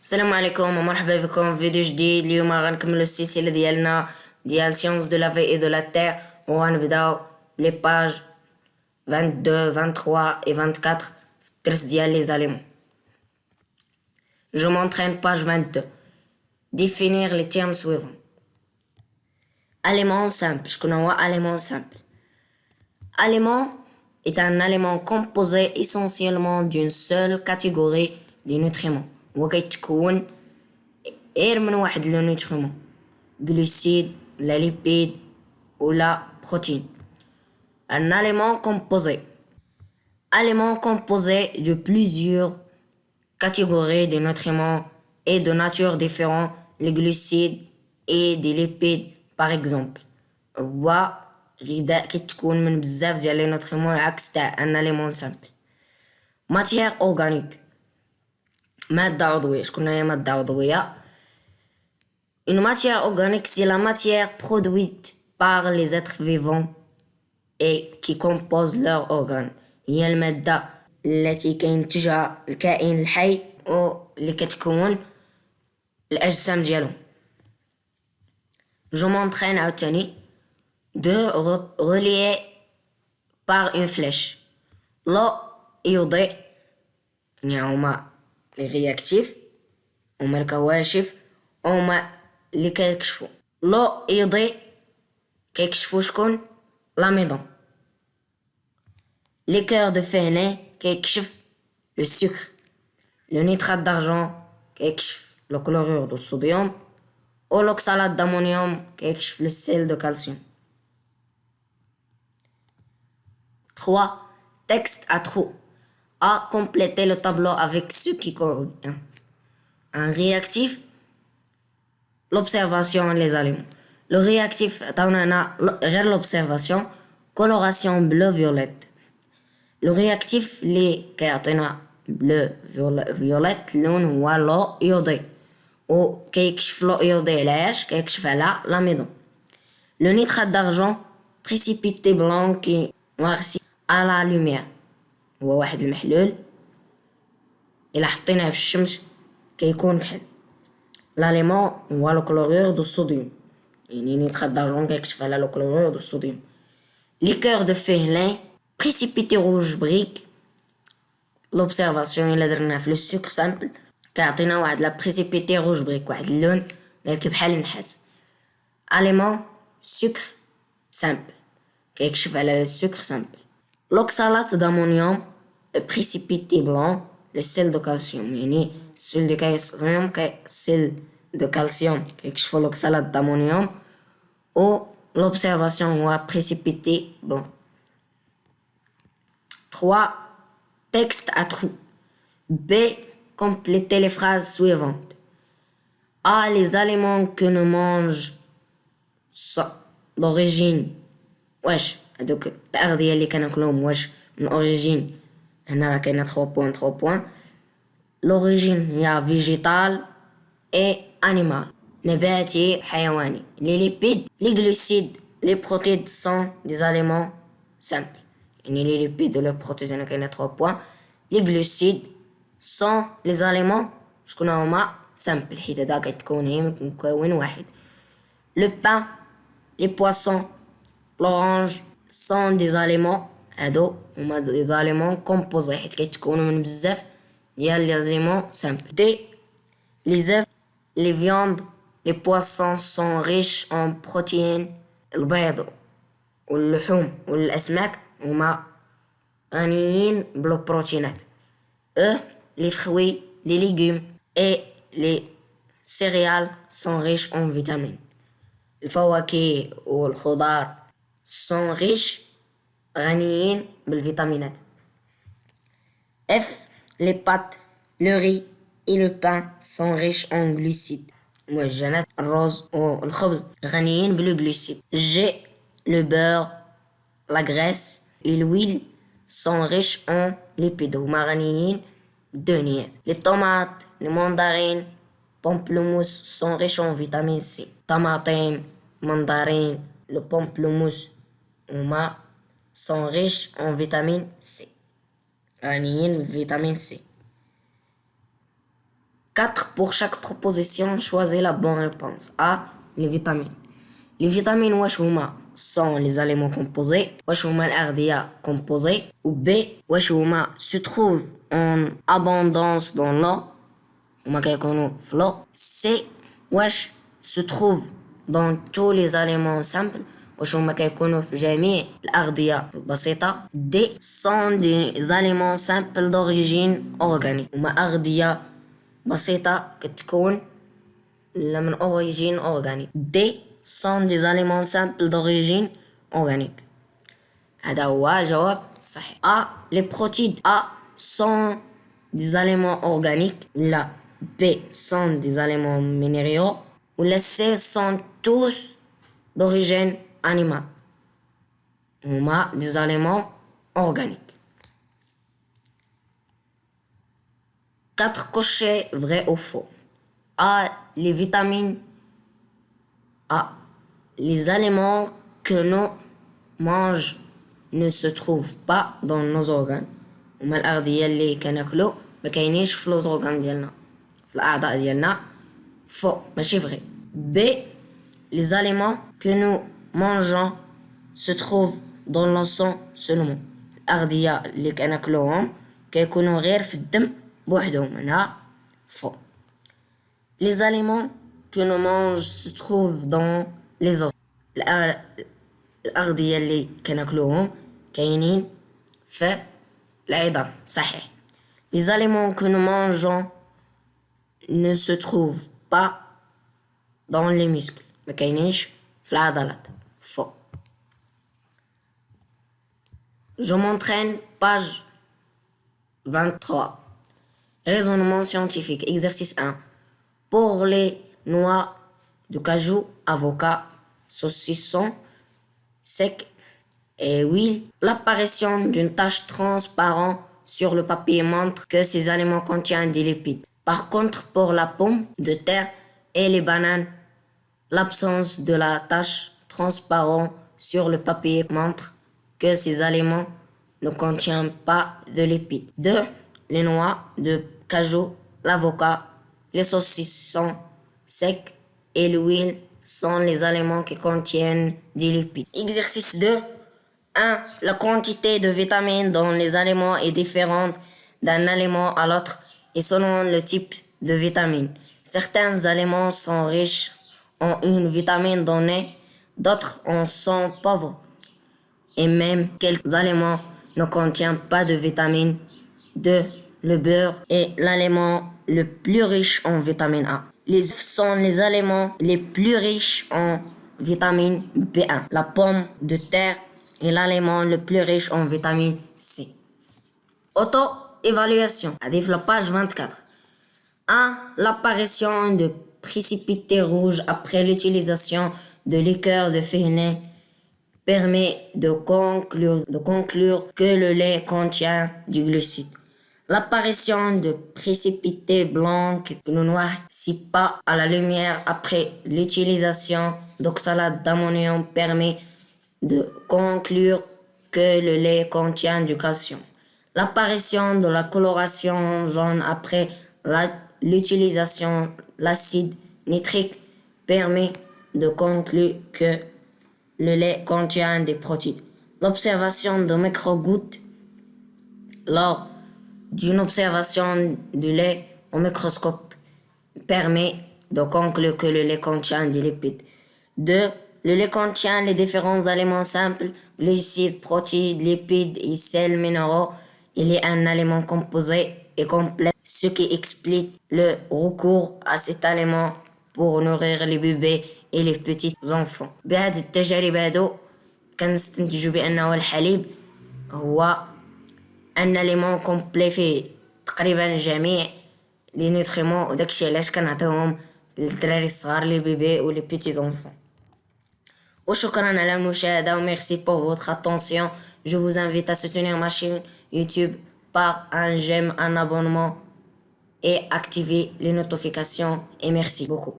السلام عليكم ومرحبا بكم في فيديو جديد. اليوم غنكملو السلسلة ديالنا ديال سيونس دو لا في اي دو لا تير، وغنبداو بلي باج 22 23 et 24 في الدرس ديال لي زاليمون. Je m'entraîne page 22. Définir les termes suivants. Aliment simple. شكون هو aliment simple? Aliment est un aliment composé essentiellement d'une seule catégorie de nutriments. هو كيتكون غير من واحد لو نوتريمون، glucides, la lipide ou la protéine. Un aliment composé. Aliment composé de plusieurs catégories de nutriments et de nature différentes, les glucides et des lipides par exemple. هو غذاء كيتكون من بزاف ديال لي نوتريمون عكس تاع ان اليمون سامبل. ماتيير اورغانيك، مادة عضوية. شكون هي مادة عضوية؟ Une matière organique, c'est la matière produite par les êtres vivants et qui compose leurs organes. هي المادة التي كينتجها الكائن الحي واللي كتكون الأجسام ديالهم. Je m'entraîne عاوتاني de relier par une flèche. l'eau iodée يعني هما لي رياكتيف، هما الكواشف، هما اللي كيكشفوا. لو ايضي كيكشفوا شكون؟ لاميدون. لي كور دو فيني كيكشف لو سكر. لو نيترات دارجون كيكشف لو كلورور دو الصوديوم، و لوكسالات دامونيوم كيكشف لو سيل دو كالسيوم. 3. Texte à trous. A. Compléter le tableau avec ce qui convient. Un réactif, l'observation et les aliments. Le réactif عطاونا غير l'observation coloration bleu-violette. Le réactif اللي كيعطينا bleu violette اللون هو لو ايودي، و كيكشف لو ايودي علاش؟ كيكشف على l'amidon. Le nitrate d'argent précipité blanc qui noircit à la lumière، هو واحد المحلول إلا حطيناه في الشمس كيكون كحل. l'aliment هو لو كلورور دو الصوديوم، يعني نيترات دارجون كيكشف على لو كلورور دو الصوديوم. ليكور دو فيهلين بريسيبيتي روج بريك. لوبسيرفاسيون إلا درناه في لو سكر سامبل كيعطينا واحد لا بريسيبيتي روج بريك، واحد اللون داير بحال النحاس. aliment سكر سامبل كيكشف على السكر سامبل. l'oxalate d'ammonium précipité blanc le sel de calcium، يعني السيل دو كالسيوم السيل دو كالسيوم كيكشفو l'oxalate d'ammonium، و l'observation هو précipité blanc. 3. Texte à trous. B. Complétez les phrases suivantes. A. Les aliments que nous mange sont d'origine. واش هادوك الأغذية اللي كناكلوهم واش من أوريجين؟ هنا راه كاينة 3 بوان. l'origine هي végétal et animal، نباتي حيواني. les lipides les glucides les protéines sont des aliments simples، يعني les lipides و les protéines هنا كاينة 3 بوان. les glucides sont les aliments شكون هما؟ simple، حيت هدا كيتكون هي من مكون واحد. le pain les poissons l'orange sont des aliments، هادو هما des aliments composés حيت كيتكونوا من بزاف ديال لي aliments simples. D. les œufs les viandes les poissons sont riches en protéines. البيض واللحوم والأسماك هما غنيين بالبروتينات. E. les fruits les légumes et les céréales sont riches en vitamines. الفواكه والخضار sont riches غنيين بالفيتامينات. F. les pâtes le riz et le pain sont riches en glucides. معجنات الرز والخبز غنيين بالجلوسيد. G. le beurre la graisse et l'huile sont riches en lipides، هما غنيين بالدهنيات. les tomates les mandarines pamplemousse sont riches en vitamine C. طماطم mandarine le pamplemousse هما sont riches en vitamine C، غنيين بالفيتامين C. 4 pour chaque proposition, choisis la bonne réponse. A. Les vitamines. Les vitamines واش هما sont les aliments composés واش هما الأغذية composés ou B واش هما se trouvent en abondance dans l'eau هما كيكونوا في l'eau C واش se trouvent dans tous les aliments simples واش هما كيكونوا في جميع الأغذية البسيطة D sont des aliments simples d'origine organique هما أغذية بسيطة كتكون من origine organique D sont des aliments simples d'origine organique هذا هو جواب صحيح A les protides A sont des aliments organiques la B sont des aliments minéraux ou la C sont tous d'origine animale هما des aliments organiques 4 cochers vrai ou faux A les vitamines A. Les aliments que nous mangeons ne se trouvent pas dans nos organes. هما الأغذية اللي كناكلو ما كاينينش في لوز organes ديالنا في الأعضاء ديالنا faux ماشي vrai. B. Les aliments que nous mangeons se trouvent dans le sang seulement. الأغذية اللي كناكلوهم كيكونوا غير في الدم بوحدهم هنا faux. Les aliments que nous mangeons se trouvent dans les os. الأغذية اللي كناكلوهم كاينين في العظام صحيح. Les aliments que nous mangeons ne se trouvent pas dans les muscles ما كاينينش في العضلات faux. Je m'entraîne page 23 raisonnement scientifique exercice 1 pour les noix de cajou, avocat, saucisson, sec et huile, l'apparition d'une tache transparente sur le papier montre que ces aliments contiennent des lipides. Par contre, pour la pomme de terre et les bananes, l'absence de la tache transparente sur le papier montre que ces aliments ne contiennent pas de lipides. 2. Les noix de cajou, l'avocat, les saucissons secs et l'huile sont les aliments qui contiennent des lipides. Exercice 2. 1. La quantité de vitamines dans les aliments est différente d'un aliment à l'autre et selon le type de vitamine. Certains aliments sont riches en une vitamine donnée, d'autres en sont pauvres. Et même quelques aliments ne contiennent pas de vitamine. 2. Le beurre est l'aliment le plus riche en vitamine A. Les œufs sont les aliments les plus riches en vitamine B1. La pomme de terre est l'aliment le plus riche en vitamine C. Auto-évaluation. Adif la page 24. 1. L'apparition de précipités rouges après l'utilisation de liqueur de phényl permet de conclure que le lait contient du glucide. L'apparition de précipités blancs que ne noircissent pas à la lumière après l'utilisation d'oxalate d'ammonium permet de conclure que le lait contient du calcium. L'apparition de la coloration jaune après l'utilisation de l'acide nitrique permet de conclure que le lait contient des protéines. L'observation de microgouttes lors d'une observation du lait au microscope permet de conclure que le lait contient des lipides. 2. Le lait contient les différents aliments simples, glucides, protéines, lipides et sels minéraux. Il est un aliment composé et complet, ce qui explique le recours à cet aliment pour nourrir les bébés et les petits enfants. بهذه التجارب هادو كنستنتجوا بأنه الحليب هو ان اليمون كومبلي فيه تقريبا جميع لي نوتريمون وداكشي علاش كنعطيوهم للدراري الصغار لي بيبي و لي بيتي زونفون وشكرا على المشاهده وميرسي pour votre attention. Je vous invite à soutenir ma chaîne YouTube par un j'aime, un abonnement et activer les notifications et merci beaucoup.